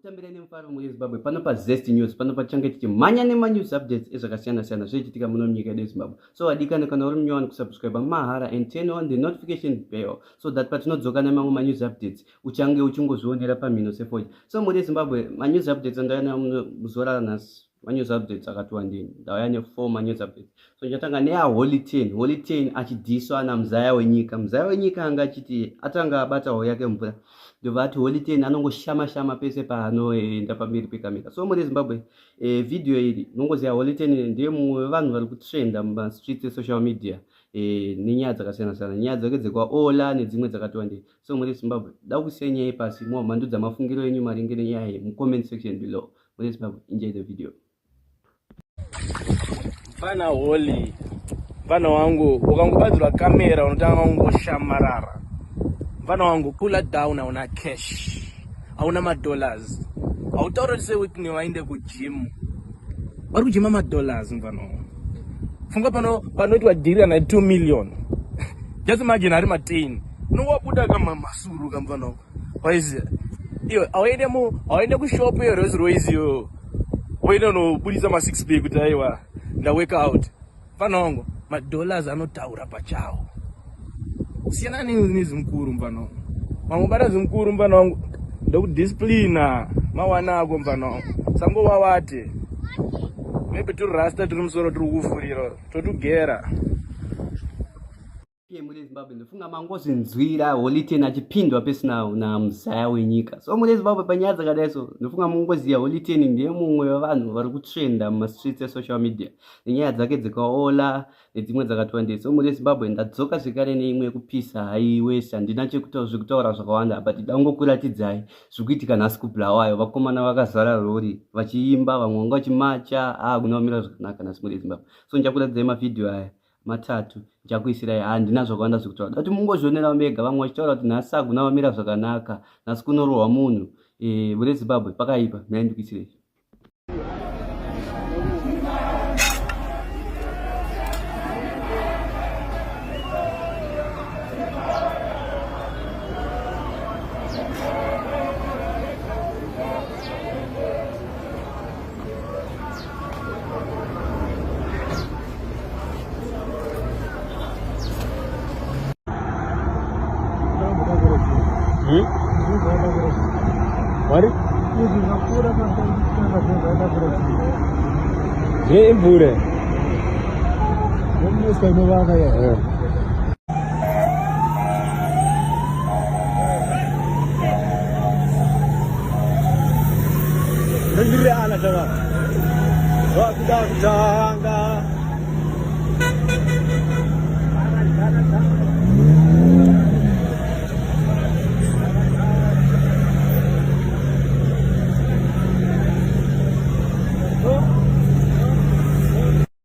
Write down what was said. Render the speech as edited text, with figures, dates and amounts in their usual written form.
Kutambira nemufaro muZimbabwe panopa Zest News panopa change tichimhanya news updates ezvakasiyana-siyana zvichiitika muno munyika yedu yeZimbabwe. So adikani kana uri munyowani kusubscribe mahara and turn on the notification bell so that patinodzoka nemamwe news updates uchange uchingozvionera pamhino sefoja. So muri Zimbabwe news updates andayana muzora nhasi news updates akati wandini ndauya ne4 news updates. So ndichatanga neaHoly 10 achidhiswa naMuzaya wenyika anga achiti atanga abata hoyo yake mvura ndovati Holy 10 anongoshama pese paanoenda pamberi pekamera. So muri Zimbabwe video iri nongoziva Holy 10 ndiye mumwe wevanhu vari kutrenda mumastreets esocial media nenyaya dzakasiyana-siyana, nyaya dzake dzekwaOla nedzimwe dzakati wandei. So muri Zimbabwe da kusiya nyaya pasi mhamando dzamafungiro enyu maringe nenyaya iyi mucomment section below. Muri Zimbabwe, enjoy the video. Fana Holy, fana wangu ukangobadzirwa kamera unotanga ungoshamarara. Fana wangu pull down, hauna cash, hauna $, hautauri kuti sewiki waende kugym, vari kujima $. Mfana wangu funga panoitwa dhiri na 2 million. Just imagine ari 10 unongobuda kama masuru kamfana wangu waizi iyo awaende kushop yo Rolls Royce yo waenda nobudisa ma 6 kuti aiwa nda work out. Mfana wangu $, anotaura pachawo siyana nezimukuru. Mfana wangu mangobata zimukuru, mfana wangu ndokudisciplina mawana ako. Mfana wangu sango wawate maybe turi rasta tiri musoro tiri kufurira totugera. Muri Zimbabwe ndofunga mangozinzwira Holy 10 achipindwa pesina naMuzaya wenyika. So muri Zimbabwe panyaya dzakadai so ndofunga mungoziya Holy 10 ndiye mumwe wevanhu vari kutrenda mumastreets esocial media nenyaya dzake dzekwaOla nedzimwe dzakati wandei. So muri Zimbabwe ndadzoka zvekare neimwe yekupisa haiwese, handina zvekutaura zvakawanda but dangokuratidzai zvikuitika nhasi kuBulawayo. Vakomana vakazara rori vachiimba, vamwe vanga vachimacha, kuna kumira zvakanaka nhasi muri Zimbabwe. So ndichakuratidzai mavhidhiyo aya matatu ndichakuisirai. Handina zvakawanda zvekutaura, dati mungozvionera mega. Vamwe vachitaura kuti nhasi hakuna vamira zvakanaka, nhasi kunorohwa munhu. Muri Zimbabwe pakaipa, nhai ndikuisirei. Mari? Ye mbure. Mimi sasa nimevanga ya. Ndiri ana jamaa. Wa kutanga.